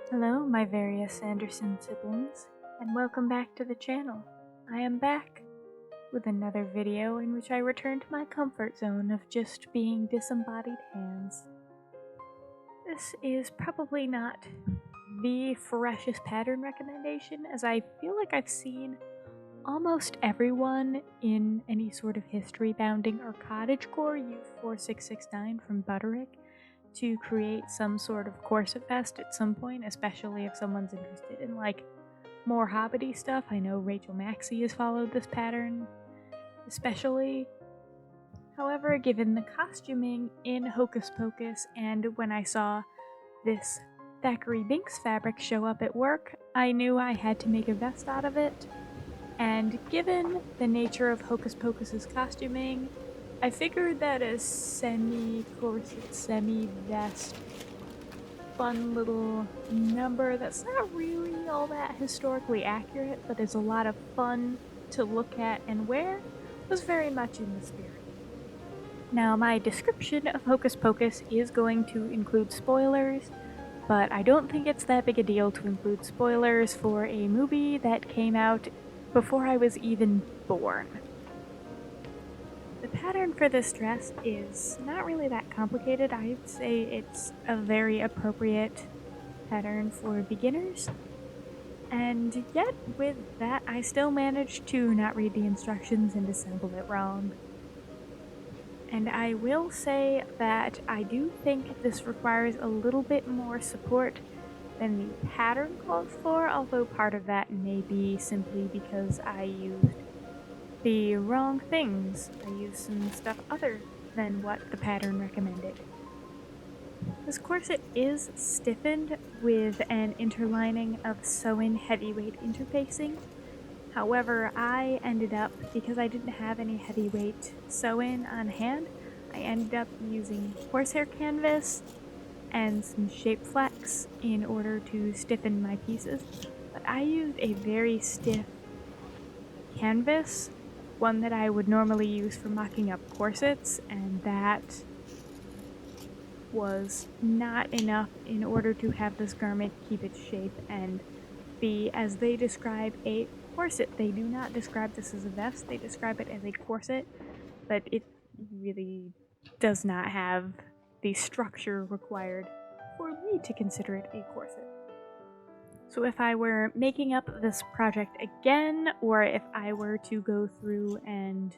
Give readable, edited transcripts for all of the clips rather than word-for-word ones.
Hello, my various Sanderson siblings, and welcome back to the channel. I am back with another video in which I return to my comfort zone of just being disembodied hands. This is probably not the freshest pattern recommendation, as I feel like I've seen almost everyone in any sort of history bounding or cottagecore use 4669 from Butterick to create some sort of corset vest at some point, especially if someone's interested in like more hobbity stuff. I know Rachel Maxey has followed this pattern especially. However, given the costuming in Hocus Pocus and when I saw this Thackeray Binks fabric show up at work, I knew I had to make a vest out of it. And given the nature of Hocus Pocus's costuming, I figured that a semi-corset, semi-vest, fun little number that's not really all that historically accurate, but is a lot of fun to look at and wear, was very much in the spirit. Now, my description of Hocus Pocus is going to include spoilers, but I don't think it's that big a deal to include spoilers for a movie that came out before I was even born. The pattern for this dress is not really that complicated. I'd say it's a very appropriate pattern for beginners. And yet, with that, I still managed to not read the instructions and assemble it wrong. And I will say that I do think this requires a little bit more support than the pattern calls for, although part of that may be simply because I used the wrong things. I used some stuff other than what the pattern recommended. This corset is stiffened with an interlining of sew-in heavyweight interfacing. However, I ended up, because I didn't have any heavyweight sew-in on hand, I ended up using horsehair canvas and some shape flex in order to stiffen my pieces. But I used a very stiff canvas, one that I would normally use for mocking up corsets, and that was not enough in order to have this garment keep its shape and be, as they describe, a corset. They do not describe this as a vest, they describe it as a corset, but it really does not have the structure required for me to consider it a corset. So if I were making up this project again, or if I were to go through and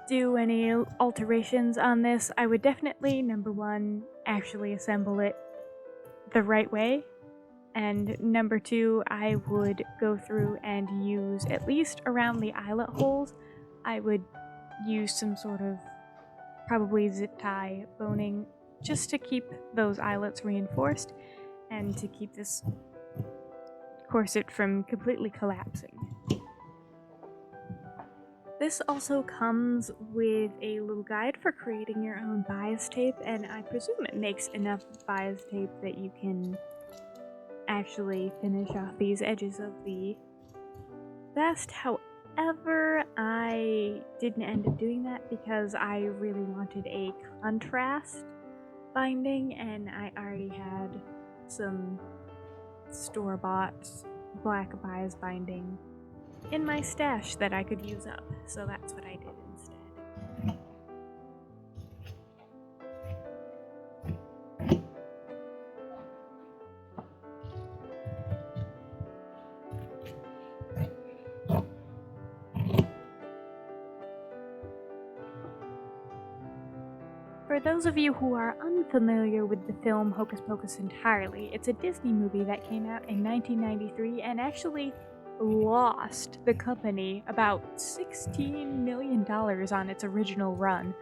do any alterations on this, I would definitely, number one, actually assemble it the right way, and number two, I would go through and use, at least around the eyelet holes, I would use some sort of probably zip tie boning just to keep those eyelets reinforced and to keep this corset from completely collapsing. This also comes with a little guide for creating your own bias tape, and I presume it makes enough bias tape that you can actually finish off these edges of the vest. However, I didn't end up doing that because I really wanted a contrast binding, and I already had some store-bought black bias binding in my stash that I could use up, so that's what I did instead. For those of you who are unfamiliar with the film Hocus Pocus entirely, it's a Disney movie that came out in 1993 and actually lost the company about $16 million on its original run.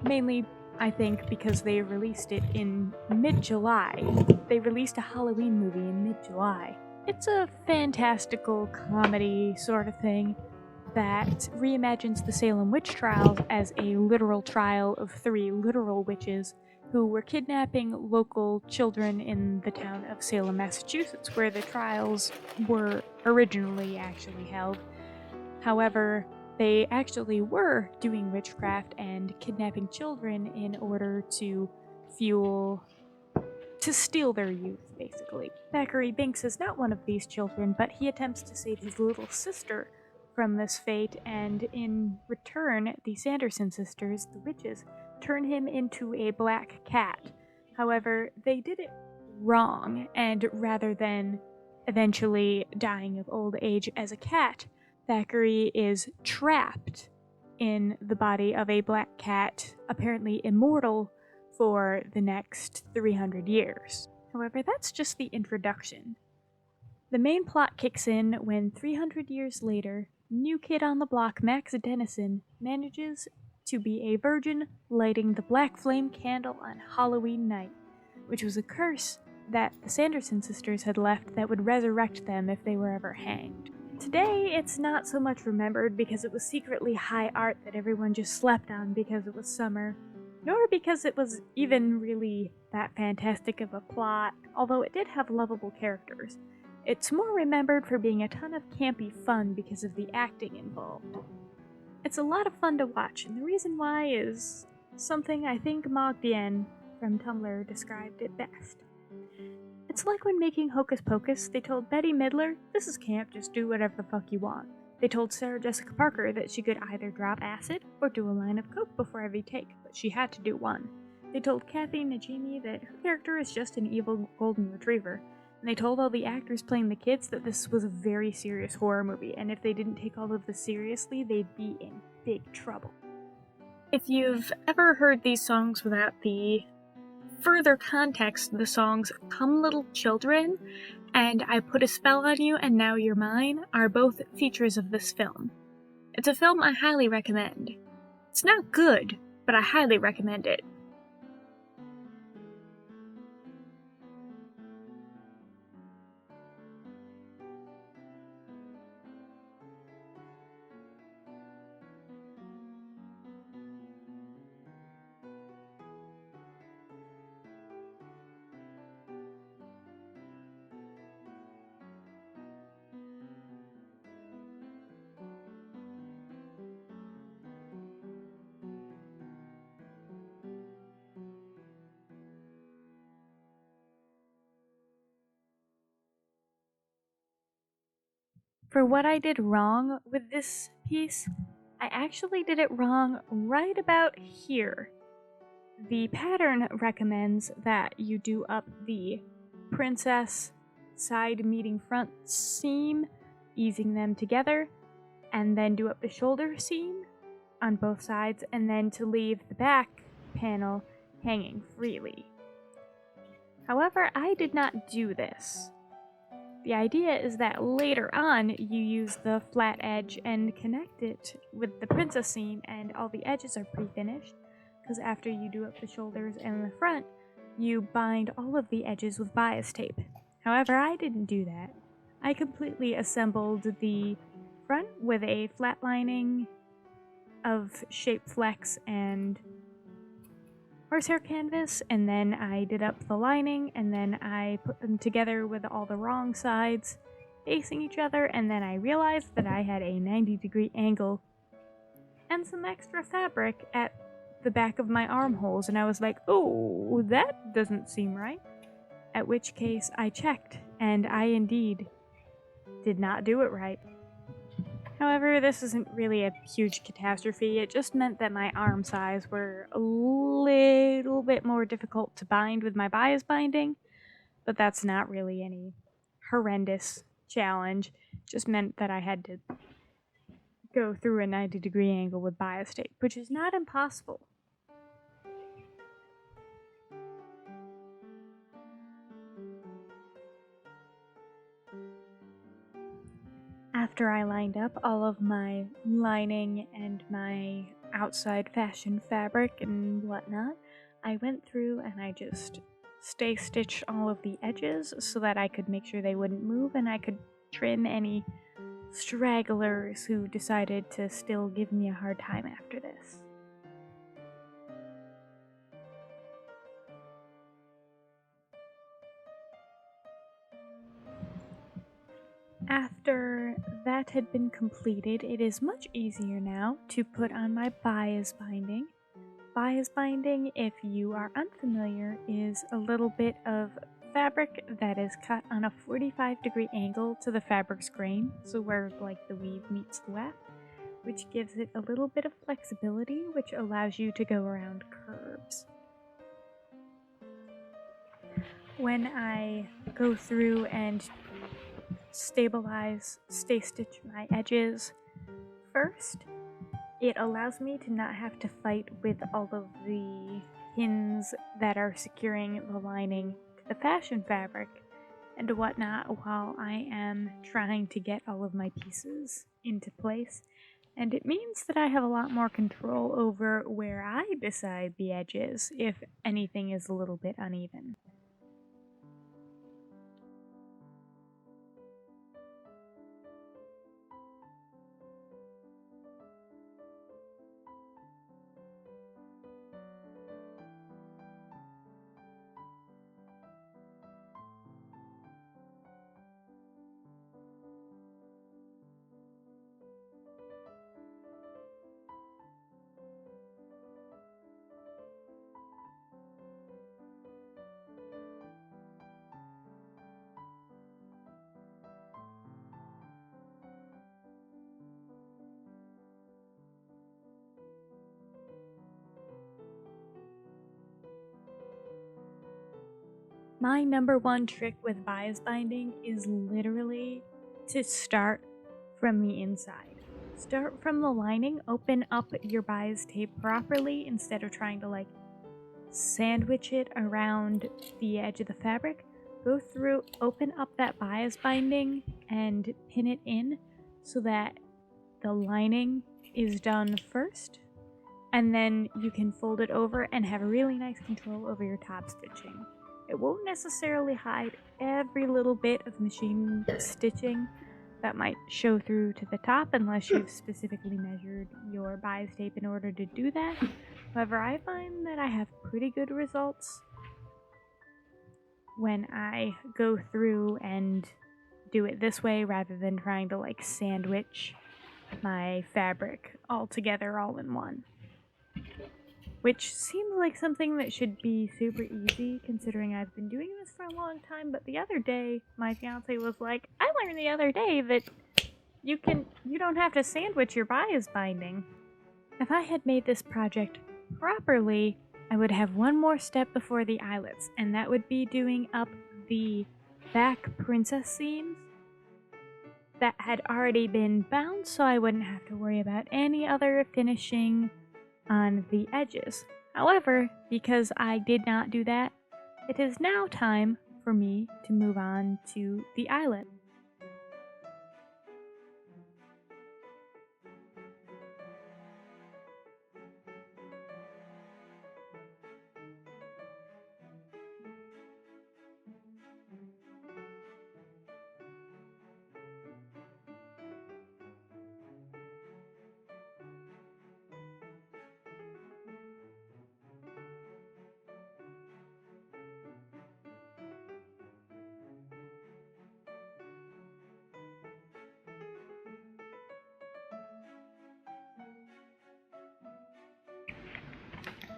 Mainly, I think, because they released it in mid-July. They released a Halloween movie in mid-July. It's a fantastical comedy sort of thing that reimagines the Salem witch trials as a literal trial of 3 literal witches who were kidnapping local children in the town of Salem, Massachusetts, where the trials were originally actually held. However, they actually were doing witchcraft and kidnapping children in order to fuel to steal their youth, basically. Thackeray Binks is not one of these children, but he attempts to save his little sister from this fate, and in return, the Sanderson sisters, the witches, turn him into a black cat. However, they did it wrong, and rather than eventually dying of old age as a cat, Thackeray is trapped in the body of a black cat, apparently immortal for the next 300 years. However, that's just the introduction. The main plot kicks in when 300 years later, new kid on the block Max Dennison manages to be a virgin lighting the black flame candle on Halloween night, which was a curse that the Sanderson sisters had left that would resurrect them if they were ever hanged. Today, it's not so much remembered because it was secretly high art that everyone just slept on because it was summer, nor because it was even really that fantastic of a plot, although it did have lovable characters. It's more remembered for being a ton of campy fun because of the acting involved. It's a lot of fun to watch, and the reason why is something I think Mogdien from Tumblr described it best. It's like when making Hocus Pocus, they told Betty Midler, "This is camp, just do whatever the fuck you want." They told Sarah Jessica Parker that she could either drop acid or do a line of coke before every take, but she had to do one. They told Kathy Najimy that her character is just an evil golden retriever, and they told all the actors playing the kids that this was a very serious horror movie, and if they didn't take all of this seriously, they'd be in big trouble. If you've ever heard these songs without the further context, the songs "Come Little Children" and "I Put a Spell on You and Now You're Mine" are both features of this film. It's a film I highly recommend. It's not good, but I highly recommend it. For what I did wrong with this piece, I actually did it wrong right about here. The pattern recommends that you do up the princess side meeting front seam, easing them together, and then do up the shoulder seam on both sides, and then to leave the back panel hanging freely. However, I did not do this. The idea is that later on, you use the flat edge and connect it with the princess seam, and all the edges are pre-finished, because after you do up the shoulders and the front, you bind all of the edges with bias tape. However, I didn't do that. I completely assembled the front with a flat lining of shape flex and horsehair canvas, and then I did up the lining, and then I put them together with all the wrong sides facing each other, and then I realized that I had a 90-degree angle and some extra fabric at the back of my armholes, and I was like, oh, that doesn't seem right. At which case I checked, and I indeed did not do it right. However, this isn't really a huge catastrophe. It just meant that my arm size were a little bit more difficult to bind with my bias binding, but that's not really any horrendous challenge. It just meant that I had to go through a 90-degree angle with bias tape, which is not impossible. After I lined up all of my lining and my outside fashion fabric and whatnot, I went through and I just stitched all of the edges so that I could make sure they wouldn't move, and I could trim any stragglers who decided to still give me a hard time after this. After that had been completed, it is much easier now to put on my bias binding, Bias binding, if you are unfamiliar, is a little bit of fabric that is cut on a 45-degree angle to the fabric's grain, so where like the weave meets the weft, which gives it a little bit of flexibility, which allows you to go around curves. When I go through and stay stitch my edges first, it allows me to not have to fight with all of the pins that are securing the lining to the fashion fabric and whatnot while I am trying to get all of my pieces into place. And it means that I have a lot more control over where I decide the edges if anything is a little bit uneven. My number one trick with bias binding is literally to start from the inside. Start from the lining, open up your bias tape properly instead of trying to like sandwich it around the edge of the fabric. Go through, open up that bias binding and pin it in so that the lining is done first, and then you can fold it over and have a really nice control over your top stitching. It won't necessarily hide every little bit of machine stitching that might show through to the top unless you've specifically measured your bias tape in order to do that. However, I find that I have pretty good results when I go through and do it this way rather than trying to like sandwich my fabric all together all in one. Which seems like something that should be super easy considering I've been doing this for a long time, but the other day my fiance was like, I learned the other day that you don't have to sandwich your bias binding. If I had made this project properly, I would have one more step before the eyelets, and that would be doing up the back princess seams that had already been bound, so I wouldn't have to worry about any other finishing on the edges. However, because I did not do that, it is now time for me to move on to the eyelet.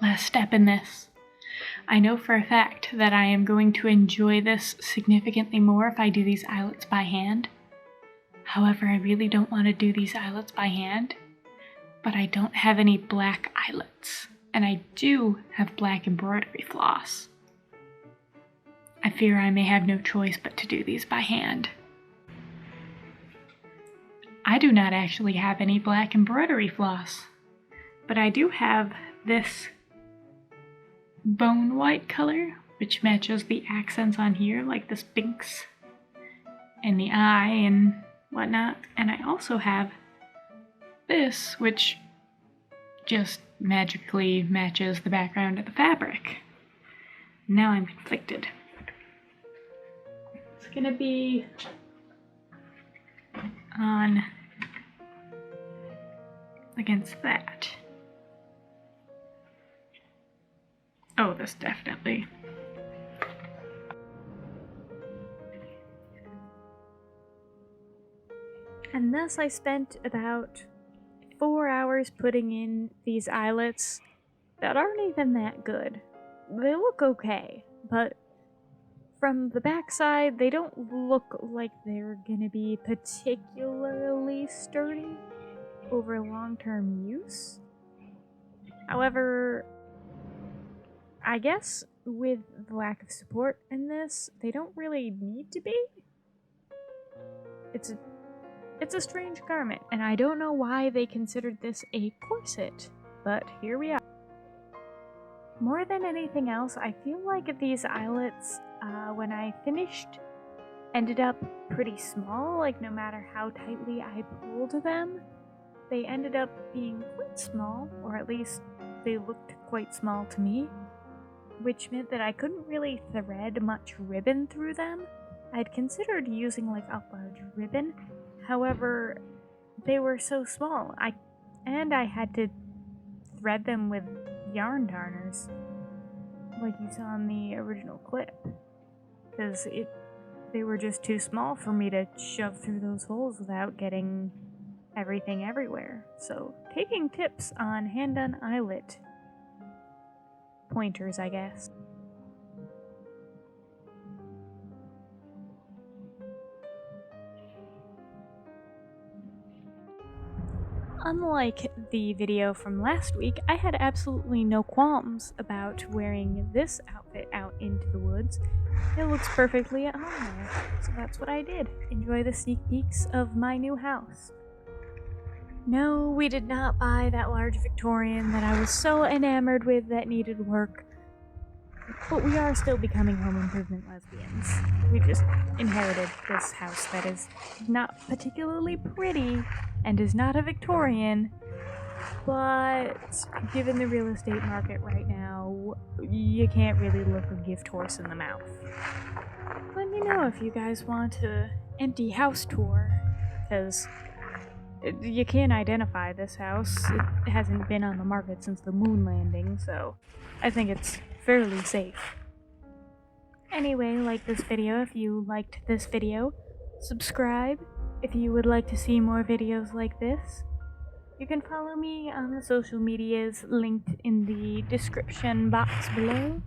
Last step in this. I know for a fact that I am going to enjoy this significantly more if I do these eyelets by hand. However, I really don't want to do these eyelets by hand, but I don't have any black eyelets, and I do have black embroidery floss. I fear I may have no choice but to do these by hand. I do not actually have any black embroidery floss, but I do have this bone white color, which matches the accents on here, like the sphinx and the eye and whatnot. And I also have this, which just magically matches the background of the fabric. Now I'm conflicted. It's gonna be on against that. Oh, this definitely. And thus I spent about 4 hours putting in these eyelets that aren't even that good. They look okay, but from the backside, they don't look like they're gonna be particularly sturdy over long-term use. However, I guess with the lack of support in this, they don't really need to be. It's a strange garment, and I don't know why they considered this a corset, but here we are. More than anything else, I feel like these eyelets, when I finished, ended up pretty small. Like, no matter how tightly I pulled them, they ended up being quite small, or at least they looked quite small to me, which meant that I couldn't really thread much ribbon through them. I'd considered using like a large ribbon, however, they were so small, I had to thread them with yarn darners, like you saw in the original clip, because they were just too small for me to shove through those holes without getting everything everywhere. So, taking tips on hand-done eyelet pointers, I guess. Unlike the video from last week, I had absolutely no qualms about wearing this outfit out into the woods. It looks perfectly at home there, so that's what I did. Enjoy the sneak peeks of my new house. No, we did not buy that large Victorian that I was so enamored with that needed work. But we are still becoming home improvement lesbians. We just inherited this house that is not particularly pretty and is not a Victorian, but given the real estate market right now, you can't really look a gift horse in the mouth. Let me know if you guys want an empty house tour, because you can't identify this house. It hasn't been on the market since the moon landing, so I think it's fairly safe. Anyway, like this video if you liked this video. Subscribe if you would like to see more videos like this. You can follow me on the social medias linked in the description box below.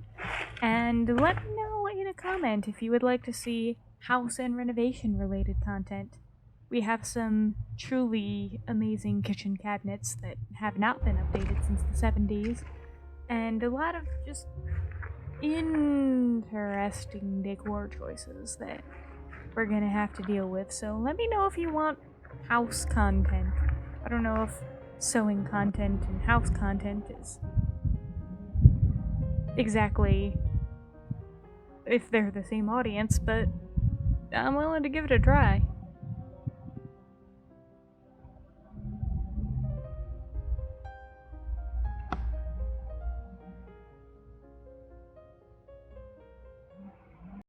And let me know in a comment if you would like to see house and renovation related content. We have some truly amazing kitchen cabinets that have not been updated since the 70s. And a lot of just interesting decor choices that we're gonna have to deal with. So let me know if you want house content. I don't know if sewing content and house content is exactly if they're the same audience, but I'm willing to give it a try.